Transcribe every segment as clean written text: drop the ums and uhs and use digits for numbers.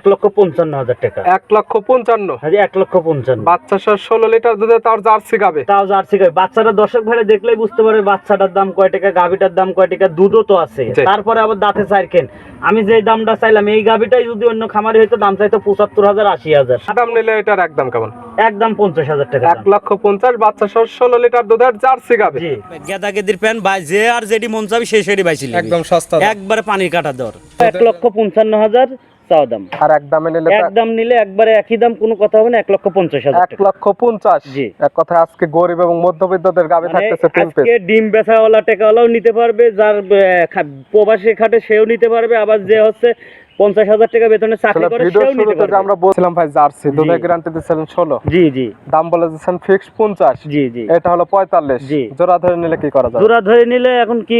1,55,000 টাকা। 1,55,000 জি 1,55,000 বাচ্চা সহ 16 লিটার দুধে তার জার্সি গাবে। তাও জার্সি গাই। বাচ্চাটা দর্শক ভাইরা দেখলেই বুঝতে পারবে বাচ্চাটার দাম কয় টাকা, গাভিটার দাম কয় টাকা, দুধও তো আছে। তারপরে আবার দাঁতে চাইকেন, আমি যে দামটা চাইলাম এই গাভিটাই যদি অন্য খামারে হইতো দাম চাইতো 75,000 80,000। দাম নিলে এটার একদম কেমন? একদম 50,000 টাকা। 1,50,000 বাচ্চা সহ 16 লিটার দুধের জার্সি গাবে। জি গেদা গেদির প্যান বাই যে আর যেটি মন চাবি সেই সেটি বাইছিল, একদম সস্তা, একবারে পানির কাটা দর। 1,55,000 চাও দাম। আর একদমে নিলে একদম নিলে একবারে একই দাম, কোনো কথা হবে না, 1,50,000 টাকা। 1,50,000 জি। এক কথায় আজকে গরিব এবং মধ্যবিত্তদের গাবে থাকতেছে 3 পিস। আজকে ডিম বেচাওয়ালা টাকাওয়ালাও নিতে পারবে, যার প্রবাসী খাটে সেও নিতে পারবে, আবার যে হচ্ছে 50,000 টাকা বেতনে চাকরি করে সেও নিতে পারবে। আমরা বলছিলাম ভাই জার্সি দুধের গ্যারান্টি দিচ্ছিলেন 16। জি জি। দাম বলে দিচ্ছেন ফিক্স 50। জি জি। এটা হলো 45। জি। জোড়া ধরে নিলে কি করা যাবে? জোড়া ধরে নিলে এখন কি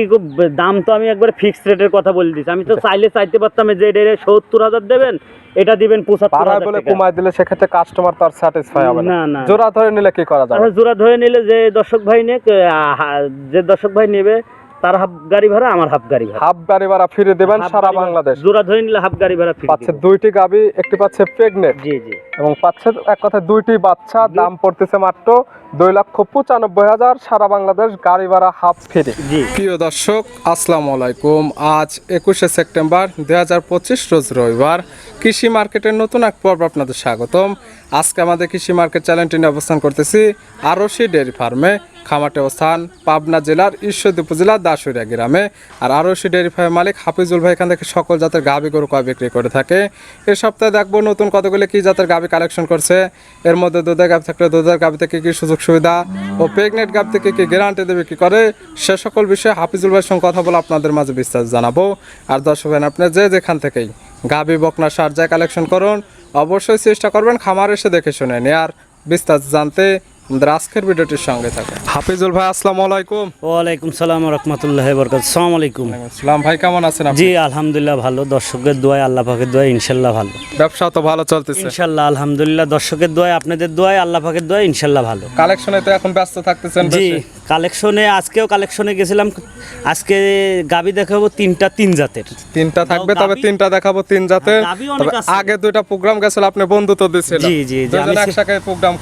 দাম তো আমি একবার ফিক্স রেটের কথা বলে দিচ্ছি। আমি তো চাইতে পারতাম যে এটা 70,000 দেবেন, এটা দিবেন 75,000 বলে টাকা। কমায় দিলে সেক্ষেত্রে কাস্টমার তো আর স্যাটিসফাই হবে না না। জোড়া ধরে নিলে কি করা যাবে? জোড়া ধরে নিলে যে দর্শক ভাই যে দর্শক ভাই নেবে তার হাফ গাড়ি ভাড়া, আমার হাফ গাড়ি ভাড়া। হাফ গাড়ি ভাড়া ফিরে দিবেন সারা বাংলাদেশ। জোড়া ধরে নিলে হাফ গাড়ি ভাড়া ফ্রি পাচ্ছে দুইটি গাবি, একটি পাচ্ছে প্রেগনেন্ট। জি জি। এবং পাচ্ছে এক কথায় দুইটি বাচ্চা। দাম পড়তেছে মাত্র 2,95,000 সারা বাংলাদেশ গাড়ি ভাড়া হাফ ফ্রি। জি। প্রিয় দর্শক আসসালামু আলাইকুম। আজ 21শে সেপ্টেম্বর 2025 রোজ রবিবার। কৃষি মার্কেটের নতুন এক পর্ব আপনাদের স্বাগতম। আজকে আমাদের কৃষি মার্কেট চ্যানেলটি নিয়ে অবস্থান করতেছি আরশি ডেয়ারি ফার্মে। খামারটি অবস্থান পাবনা জেলার ঈশ্বরদী উপজেলার দাসুরিয়া গ্রামে। আর আরশি ডেয়ারি ফার্মের মালিক হাফিজুল ভাই এখান থেকে সকল জাতের গাভী গরু কয় বিক্রি করে থাকে। এই সপ্তাহে দেখবো নতুন কতগুলি কি জাতের গাভী কালেকশন করছে। এর মধ্যে দুধের গাভী থাকলে দুধের গাভী থেকে কি সুযোগ সুবিধা ও প্রেগনেন্ট গাভী থেকে কি গ্যারান্টি দেবে কি করে, সে সকল বিষয়ে হাফিজুল ভাইয়ের সঙ্গে কথা বলে আপনাদের মাঝে বিস্তারিত জানাবো। আর দর্শক ভাই আপনি যেখান থেকেই গাভী বকনা সার যায় কালেকশন করুন, অবশ্যই চেষ্টা করবেন খামার এসে দেখে শুনে নিয়ে। আর বিস্তারিত জানতে আমাদের আজকের ভিডিওটির সঙ্গে থাকেন। হাফিজুল ভাই আসসালামু আলাইকুম। ওয়ালাইকুম সালাম ওয়া রাহমাতুল্লাহি ওয়া বারাকাতুহু। আসসালামু আলাইকুম। আসসালাম ভাই, কেমন আছেন আপনি? জি আলহামদুলিল্লাহ ভালো, দর্শকের দোয়ায় আল্লাহ পাকের দোয়ায় ইনশাআল্লাহ ভালো। ব্যবসা তো ভালো চলতেছে ইনশাআল্লাহ আলহামদুলিল্লাহ, দর্শকের দোয়ায় আপনাদের দোয়ায় আল্লাহ পাকের দোয়ায় ইনশাআল্লাহ ভালো। কালেকশনে তো এখন ব্যস্ত থাকতেছেন জি বেশি। কালেকশনে আজকেও কালেকশনে গেছিলাম। আজকে গাবি দেখাবো তিন জাতের। তিনটা থাকবে, তবে তিনটা দেখাবো 3 জাতের। তবে আগে দুইটা প্রোগ্রাম গেছিল আপনি বন্ধুত্ব দিয়েছিলেন। জি জি জি। দুজন একসাথে প্রোগ্রাম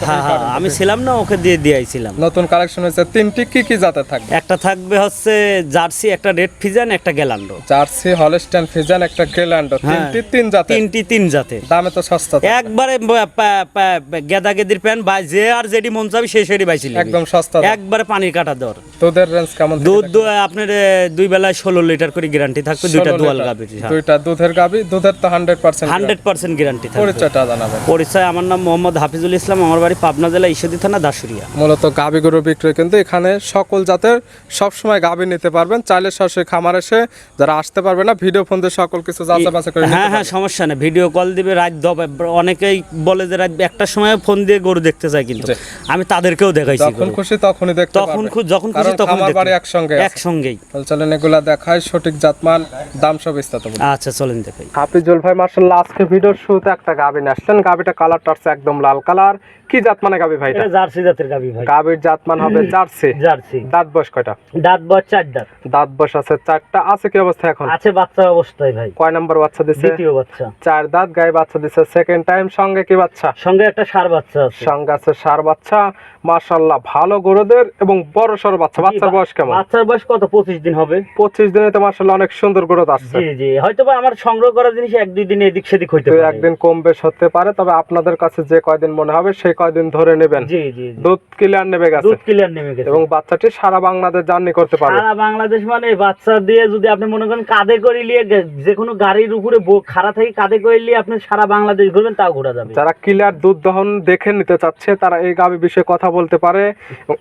আমি ছিলাম না, ওকে দিয়ে আইছিলাম। নতুন কালেকশন হয়েছে তিনটি। কি জাতের থাকবে? একটা থাকবে হচ্ছে জার্সি, একটা রেড ফিজান, একটা গ্যালান্ডো। জার্সি, হলস্টাইন ফ্রিজিয়ান, একটা গ্যালান্ডো। তিন জাতের। তিন জাতের। দামে তো সস্তা। একবারে গেদা গেদির প্যান বাই যে আর যেটি মন চাবি সেই সেটি বাইছিল, একদম সস্তা, একবারে পানির কাটা দর। দুধের রেঞ্জ কেমন? দুধ আপনার দুই বেলায় 16 লিটার করে গ্যারান্টি থাকবে। দুইটা দুয়াল গাবি, দুইটা দুধের গাবি। দুধের তো 100% গ্যারান্টি থাকবে। পরিচয়টা জানাবেন। পরিচয়, আমার নাম মোহাম্মদ হাফিজুল ইসলাম, আমার বাড়ি পাবনা জেলা ঈশ্বরদী থানা দাসুরিয়া। মূলত গাবি গরু বিক্রয় কিন্তু এখানে সকল জাতের সবসময় গাবি নিতে পারবেন। চাইলে সরাসরি খামার এসে যারা আসতে পারবে না ভিডিও ফোন দিয়ে সকল কিছু যাচাই বাছাই করে নিতে হ্যাঁ সমস্যা নেই, ভিডিও কল দিবে রাত অনেকেই বলে যে রাত 1টার সময় ফোন দিয়ে গরু দেখতে চাই, কিন্তু আমি তাদেরকেও দেখাইছি। যখন খুশি তখনই দেখতে পারবেন। যখন খুশি তখন আমার বাড়ি একসঙ্গেই। চলেন এগুলা দেখাই, সঠিক জাতমান দাম সব বিস্তারিত বলি। আচ্ছা চলেন দেখাই। হাফিজুল ভাই মাশাআল্লাহ আজকে ভিডিওর শুরুতে একটা গাবি নিয়ে আসলেন। গাবিটা কালারটা হচ্ছে একদম লাল কালার। কি জাত মানে গাবি ভাই? এটা জার্সি জাতের গাবি ভাই। গাবির জাতমান হবে জার্সি। জার্সি। দাঁত বয়স কয়টা? দাঁত বয়স 4 দাঁত। দাঁত বয়স আছে 4টা। আছে কি অবস্থা এখন? আছে বাচ্চা অবস্থায় ভাই। কয় নাম্বার বাচ্চা দিছে? দ্বিতীয় বাচ্চা। 4 দাঁত গায়ে বাচ্চা দিছে সেকেন্ড টাইম। সঙ্গে কি বাচ্চা? সঙ্গে একটা ষাঁড় বাচ্চা আছে। সঙ্গে আছে ষাঁড় বাচ্চা। মাশাআল্লাহ ভালো গরুদের এবং বড় সর বাচ্চা। বাচ্চার বয়স কেমন? বাচ্চার বয়স কত? 25 দিন হবে। 25 দিনে তো মাশাআল্লাহ অনেক সুন্দর গরু আসছে। জি জি, হয়তো বা আমার সংগ্রহ করা জিনিস 1-2 দিনে এদিক সেদিক হইতে পারে। একদিন কম বেশ হতে পারে, তবে আপনাদের কাছে যে কয়দিন মনে হবে সেই কয়দিন ধরে নেবেন। জি জি। দুধ ক্লিয়ার নেমে গেছে। দুধ ক্লিয়ার নেমে গেছে। এবং বাচ্চাটি সারা বাংলাদেশ জার্নি করতে পারবে। সারা বাংলাদেশ মানে বাচ্চা দিয়ে যদি আপনি মনে করেন কাঁধে করে নিয়ে যে কোনো গাড়ির উপরে খাড়া থেকে কাঁধে করে নিয়ে আপনি সারা বাংলাদেশ ঘুরবেন, তাও ঘোরা যাবে। যারা ক্লিয়ার দুধ দহন দেখে নিতে চাচ্ছে তারা এই গাভী বিষয়ে কথা বলতে পারে।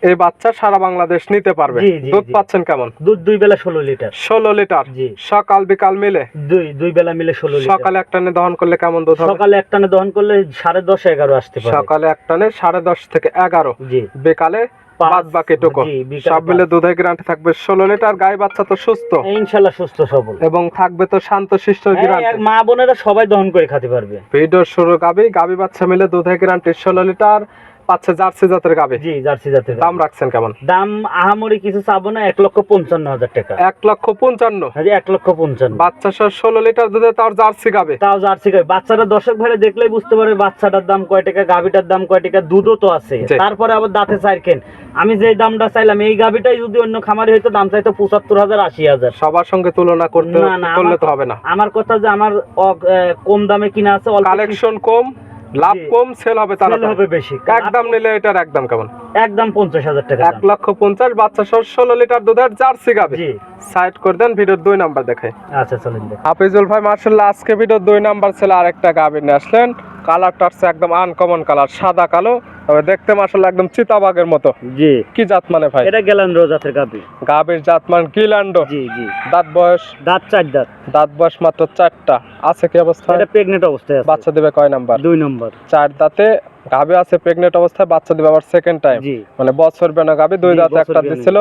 এই বাচ্চা সারা বাংলাদেশ নিতে পারবে। দুধ পাচ্ছেন কেমন? দুধ 2 বেলা 16 লিটার। 16 লিটার। জি। সকাল বিকাল মিলে দুই বেলা মিলে 16 লিটার। সকালে এক টানে দহন করলে কেমন দুধ হবে? সকালে এক টানে দহন করলে 10:30-11 আসতে পারে। সকালে এক টানে 10:30 থেকে 11। জি। বিকালে বাদ বাকি টুকু সব মিলে দুধের গ্যারান্টি থাকবে 16 লিটার। গাই বাচ্চা তো সুস্থ, ইনশাআল্লাহ সুস্থ সবল, এবং থাকবে তো শান্ত শিষ্ট গ্যারান্টি। মা বোনেরা সবাই দহন করে খেতে পারবে। ভিডিওর শুরু গাবি বাচ্চা মিলে দুধের গ্যারান্টি 16 লিটার। পাচ্ছে জার্সি জাতের গাবে। জি জার্সি জাতের দাম রাখছেন কেমন? দাম আহামরি কিছু চাবো না, 1,55,000 টাকা। 1,55,000। হ্যাঁ 1,55,000। বাচ্চা সহ 16 লিটার দুধে তার জার্সি গাবে। তাও জার্সি গাই। বাচ্চাটা দর্শক ভাইরা দেখলেই বুঝতে পারবে বাচ্চাটার দাম কয় টাকা, গাভিটার দাম কয় টাকা, দুধও তো আছে। জি। তারপরে আবার দাঁতে চারকেন। আমি যে দামটা চাইলাম এই গাভিটাই যদি অন্য খামারে হইতো দাম চাইতো 75,000 80,000। সবার সঙ্গে তুলনা করতে না না করলে তো হবে না। আমার কথা যে আমার কম দামে কিনা আছে, অল্প কালেকশন কম, লাভ জি। কম, সেল হবে তার সেল হবে বেশি। একদম নিলে এটার একদম কেমন? একদম 50,000 টাকা দাম। 1,50,000 বাচ্চা সহ 16 লিটার দুধের জার্সি গাবে। জি সাইড করে দেন, ভিডিওর 2 নাম্বার দেখাই। আচ্ছা চলেন দেখ। হাফিজুল ভাই মার্শাল্লাহ আজকে ভিডিওর 2 নাম্বার ছিল আরেকটা গাভী নিয়ে আসলেন। কালারটা হচ্ছে একদম আনকমন কালার, সাদা কালো, তবে দেখতে মার্শাল্লাহ একদম চিতাবাঘের মতো। জি কি জাত মানে ভাই? এটা গেলান্ড্র জাতের গাভি। গাভীর জাত মান গিলান্ডো। জি জি। দাঁত বয়স? দাঁত 4 দাঁত। দাঁত বয়স মাত্র 4টা। আছে কি অবস্থায়? এটা প্রেগনেন্ট অবস্থায় আছে। বাচ্চা দিবে কয় নাম্বার? 2 নম্বর। 4 দাঁতে গাভী আছে, প্রেগনেন্ট অবস্থায়, বাচ্চা দিবে আবার সেকেন্ড টাইম। জি মানে বছর বেনা গাভী, 2 জি, দাঁতে বছর একটা বেনা। দিছিল,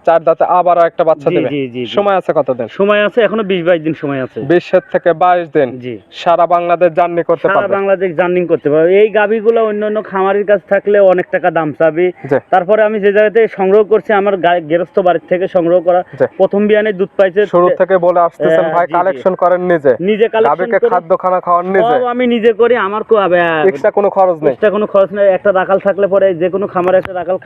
4 দাঁতে আবার একটা বাচ্চা জি, দিবে। জি, জি, জি। সময় আছে কতদিন? সময় আছে এখনো 20-22 দিন সময় আছে। 20 থেকে 22 দিন। জি। সারা বাংলাদেশ জার্নি করতে সারা পারবে। বাংলাদেশ জার্নিং করতে পারবে। এই গাভিগুলো অন্যান্য খামারের কাছে থাকলে অনেক টাকা দাম চাবে। জি। তারপরে আমি যে জায়গাতে সংগ্রহ করছি আমার গেরস্থ বাড়ির থেকে সংগ্রহ করা, জি। প্রথম বিয়ানে দুধ পাইছে। শুরু থেকে বলে আসতেছেন ভাই জি, জি। কালেকশন করেন নিজে, নিজে কালেকশন গাভীকে করে খাদ্য খানা খাওয়ান নিজে, সব আমি নিজে করি। আমার এক্সট্রা কোনো খরচ নেই। এক্সট্রা কোনো খরচ নেই। একটা রাখাল থাকলে পরে যে কোনো খামারে একটা রাখাল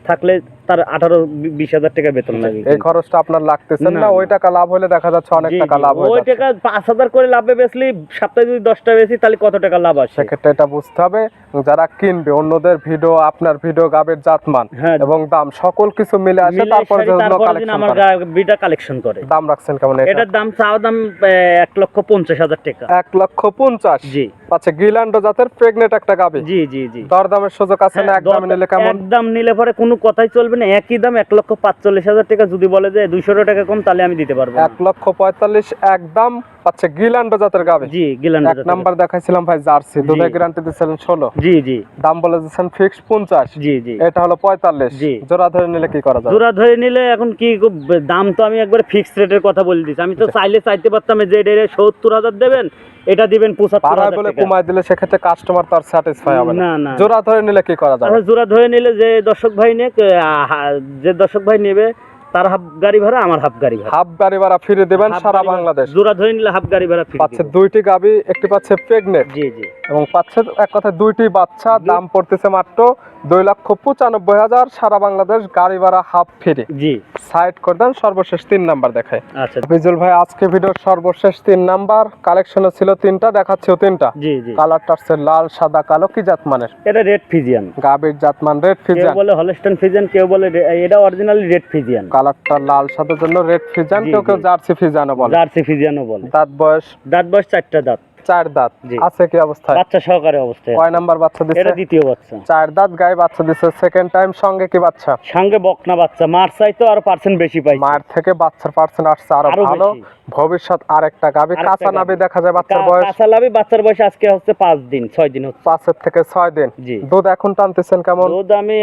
থাকলে তার 18-20 হাজার টাকা বেতন লাগে। এই খরচটা আপনার লাগতেছে না, না, না। ওই টাকা লাভ হলে দেখা যাচ্ছে অনেক জি, টাকা জি। লাভ হয়ে ওই যাচ্ছে। টাকা 5,000 করে লাভে বেচলি, সপ্তাহে যদি 10টা বেচি তাহলে কত টাকা লাভ আসে? সেক্ষেত্রে এটা বুঝতে হবে যারা কিনবে অন্যদের ভিডিও, আপনার ভিডিও, গাভীর জাতমান হ্যাঁ। এবং দাম সকল কিছু মিলে আসে, মিলে তারপরে সারি, যেগুলো তারপরে দিন কালেকশন আমার করে। গাভিটা কালেকশন করে। দাম রাখছেন কেমন এটা? এটার দাম চাওয়া দাম 1,50,000 টাকা। 1,50,000। জি আচ্ছা, গিলান্ডো জাতের প্রেগনেন্ট একটা গাভী। জি জি জি। দরদামের সুযোগ আছে না? একদম নিলে কেমন? একদম নিলে পরে কোনো কথাই চলবে না, একই দাম 1,45,000 টাকা। যদি বলে যে 200 টাকা কম তাহলে আমি দিতে পারবো না। 1,45,000 একদম পাচ্ছে গিলান্ডো জাতের গাভী। জি গিলান্ডো এক নাম্বার দেখাইছিলাম ভাই জার্সি, দুধের গ্যারান্টি দিচ্ছিলেন 16। জি জি দাম বলে দিচ্ছেন ফিক্স 50। জি জি। এটা হলো 45। জি। জোড়া ধরে নিলে কি করা যাবে? জোড়া ধরে নিলে এখন কি দাম তো আমি একবার ফিক্স রেটের কথা বলে দিচ্ছি। আমি তো চাইতে পারতাম যে এটা 70,000 দেবেন, এটা দিবেন পাড়ায় 75,000 বলে টাকা। কমায় দিলে সেক্ষেত্রে কাস্টমার তার স্যাটিসফাই হবে না। না, না। জোড়া ধরে নিলে কি করা যাবে? আচ্ছা, জোড়া ধরে নিলে যে দর্শক ভাই যে দর্শক ভাই নেবে তার হাফ গাড়ি ভাড়া, আমার হাফ গাড়ি ভাড়া। হাফ গাড়ি ভাড়া ফিরে দিবেন হাফ সারা গাড়ি ভাড়া। বাংলাদেশ। জোড়া ধরে নিলে হাফ গাড়ি ভাড়া ফ্রি পাচ্ছে দিব। 2টি গাভী, একটি পাচ্ছে প্রেগনেন্ট জি জি এবং পাচ্ছে এক কথায় 2টি বাচ্চা। দাম পড়তেছে মাত্র 2,95,000। সারা বাংলাদেশ গাড়ি ভাড়া হাফ ফ্রি। জি। সাইড করে দেন, সর্বশেষ 3 নাম্বার দেখায়। আচ্ছা বিজুল ভাই আজকে ভিডিওর সর্বশেষ 3 নাম্বার কালেকশনে ছিল 3টা, দেখাচ্ছেও 3টা। জি জি। কালারটা হচ্ছে লাল, সাদা, কালো। কি জাত মানের? এটা রেড ফিজিয়ান। গাভীর জাতমান রেড কেউ ফিজিয়ান। বলে হলস্টাইন ফিজিয়ান, কেউ বলে এটা অরিজিনালি রেড ফিজিয়ান। কালারটা লাল সাদার জন্য রেড ফিজিয়ান, জি, কেউ কেউ জি। জার্সি ফিজিয়ানও বলে। জার্সি ফিজিয়ানও বলে। দাঁত বয়স? দাঁত বয়স 4টা দাঁত। 4 দাঁত। জি। আছে কি অবস্থায়? বাচ্চা সহকারে অবস্থায় কয় আছে। নাম্বার বাচ্চা দিছে? এটা দ্বিতীয় বাচ্চা। 4 দাঁত গায়ে বাচ্চা দিছে, সেকেন্ড টাইম। সঙ্গে কি বাচ্চা? সঙ্গে বকনা বাচ্চা। মার চাইতো আর পার্সেন্ট বেশি পাই। মায়ের থেকে বাচ্চার পার্সেন্ট আসছে আরো আরো ভালো। বেশি। ভবিষ্যৎ আরেকটা গাভী, আরেকটা কাঁচা গাভী। নাভি দেখা যায়। বাচ্চার বয়স? কাঁচা লাভি। বাচ্চার বয়স আজকে হচ্ছে 5 দিন 6 দিন হচ্ছে। 5 থেকে 6 দিন। জি। দুধ এখন টানতেছেন কেমন? দুধ আমি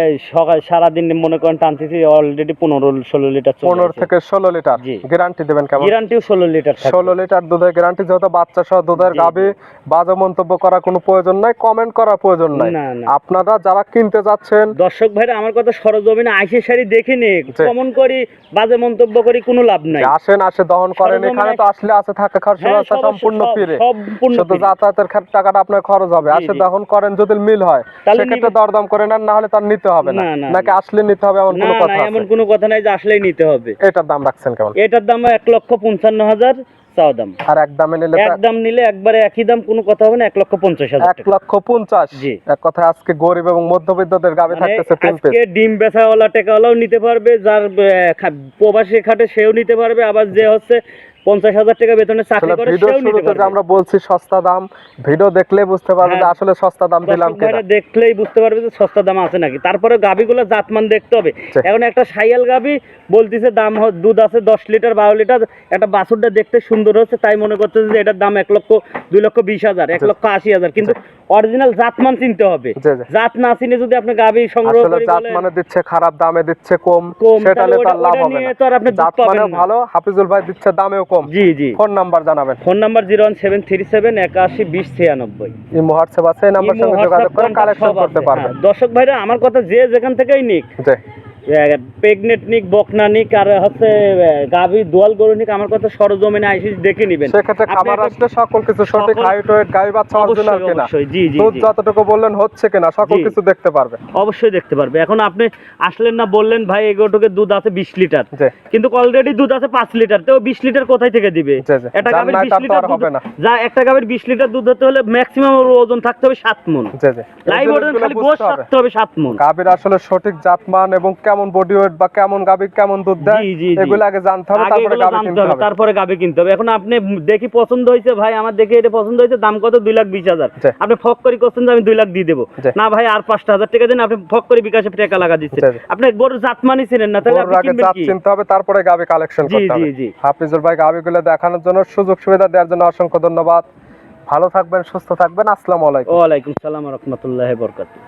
এই সকাল সারাদিন মনে করেন টানতেছি, অলরেডি 15-16 লিটার 15 থেকে 16 লিটার। জি। গ্যারান্টি দিবেন কেমন? গ্যারান্টিও 16 লিটার থাকে। 16 লিটার দুধের গ্যারান্টি। যেহেতু বাচ্চা সহ দুধের জি, গাভী, বাজে মন্তব্য করার কোনো প্রয়োজন নাই, কমেন্ট করার প্রয়োজন নাই। না, না। আপনারা যারা কিনতে যাচ্ছেন, দর্শক ভাইরা আমার কথা সরজমিনে আইসে সারি দেখে নে, কমন করি, বাজে মন্তব্য করি, কোনো লাভ নাই। আসেন, আসে দহন করেন। সরজমিনে- এখানে তো আসলে আছে থাকা খাওয়ার হ্যাঁ, ব্যবস্থা সব- সম্পূর্ণ সব- ফিরে। সম্পূর্ণ শুধু free। যাতায়াতের টাকাটা আপনার খরচ হবে। জি, আসে জি। দহন করেন, যদি মিল হয় তাহলে সেক্ষেত্রে নিবে। দরদাম করে নেন, না হলে তার নিতে হবে না। না, না, নাকি আসলে নিতে হবে এমন না কোনো না, কথা এমন আছে? কোনো কথা নাই যে আসলেই নিতে হবে। এটার দাম রাখছেন কেমন? এটার দাম 1,55,000 চাওয়া দাম। আর একদমে নিলে তো একদম নিলে একবারে একই দাম, কোনো কথা হবে না, 1,50,000 টাকা। 1,50,000। জি। এক কথায় আজকে গরিব এবং মধ্যবিত্তদের গাভী মানে থাকতেছে 3 পিস। আজকে ডিম বেচাওয়ালা টেকাওয়ালাও নিতে পারবে, যার প্রবাসী খাটে সেও নিতে পারবে, আবার যে হচ্ছে 50,000 টাকা বেতনে চাকরি আসলে করে ভিডিও সেও নিতে শুরুতে যে পারবে। আমরা বলছি সস্তা দাম, ভিডিও দেখলে বুঝতে পারবে যে হ্যাঁ। আসলে সস্তা দাম দিলাম দর্শক কিনা। ভাইরা দেখলেই বুঝতে পারবে যে সস্তা দাম আছে নাকি। তারপরে গাভিগুলো জাতমান দেখতে হবে। জি। এখন একটা সাইয়াল গাভি বলতিছে দাম দুধ আছে 10 লিটার 12 লিটার, একটা বাছুরটা দেখতে সুন্দর হচ্ছে, তাই মনে করতেছে যে এটার দাম 1,02,20,000 1,80,000, কিন্তু অরিজিনাল জাতমান চিনতে হবে। জি, জি। জাত না চিনে যদি আপনি গাভী সংগ্রহ আসলে করে জাত বলেন মানে দিচ্ছে খারাপ, দামে দিচ্ছে কম, কম, সেটা তাহলে নিয়ে তার লাভ ওটা হবে নিয়ে না। তো আর আপনি দুধ জাত পাবেন মানে না। ভালো, হাফিজুল ভাই দিচ্ছে দামেও কম। জি জি। ফোন নাম্বার জানাবেন। Phone number 01737 81 20 96। ইমো হোয়াটসঅ্যাপ আছে, এই নাম্বার সঙ্গে যোগাযোগ করে কালেকশন করতে পারবেন। দর্শক ভাইরা আমার কথা যে যেখান থেকেই নিক, জি, প্রেগনেন্ট নিক, বকনা নিক, আর হচ্ছে গাভী দোয়াল গরু নিক, আমার কথা সরজমিনে আইসি দেখে নিবেন। সেক্ষেত্রে আপনি খামার একটা- আসলে সকল কিছু সঠিক সকল- হাইট ওয়েট গাই বাচ্চা অরিজিনাল অবশ্যই কিনা, অবশ্যই, জি জি দুধ জি। যতটুকু বললেন হচ্ছে কিনা সকল জি। কিছু দেখতে পারবে। অবশ্যই দেখতে পারবে। এখন আপনি আসলেন না, বললেন ভাই এগোটুকে দুধ আছে 20 লিটার, জি, কিন্তু অলরেডি দুধ আছে 5 লিটার, তো 20 লিটার কোথায় থেকে দিবে? জি, জি। একটা যার গাভীর নাই 20 তার তো লিটার আর দুধ, হবে না। যা একটা গাভীর 20 লিটার দুধ হতে হলে ম্যাক্সিমাম ওজন থাকতে হবে 7 মণ। জি, জি। এই লাইভ ওজন জিনিসগুলো খালি গোশ বুঝতে হবে। থাকতে হবে 7 মণ। গাভীর আসলে সঠিক জাতমান এবং কেমন বডি ওয়েট বা কেমন গাভী কেমন দুধ দেয়, জি, জি, জি। এগুলো আগে জানতে হবে, আগে তারপরে এগুলো গাভী জানতে কিনতে হবে, হবে। তারপরে গাভী কিনতে হবে। এখন আপনি দেখি পছন্দ হয়েছে, ভাই আমার দেখে এটা পছন্দ হয়েছে, দাম কত? 2,20,000। জি। আপনি ফক করে করছেন যে আমি 2 লাখ দিয়ে দেবো, জি। না ভাই আর 5,000 টাকা দিন, আপনি ফক করে বিকাশে টাকা লাগা দিচ্ছেন। জি, জি। আপনি গরুর জাতমানি ছিলেন না, তাহলে গরুর আপনি আগে কিনবেন জাত কি? চিনতে হবে, তারপরে গাভী কালেকশন জি, করতে হবে। জি, জি। হাফিজুল ভাই গাভীগুলো দেখানোর জন্য, সুযোগ সুবিধা দেওয়ার জন্য অসংখ্য ধন্যবাদ। ভালো থাকবেন, সুস্থ থাকবেন। আসসালামু আলাইকুম। ওয়ালাইকুম সালাম ওয়া রাহমাতুল্লাহি ওয়া বারাকাতুহু।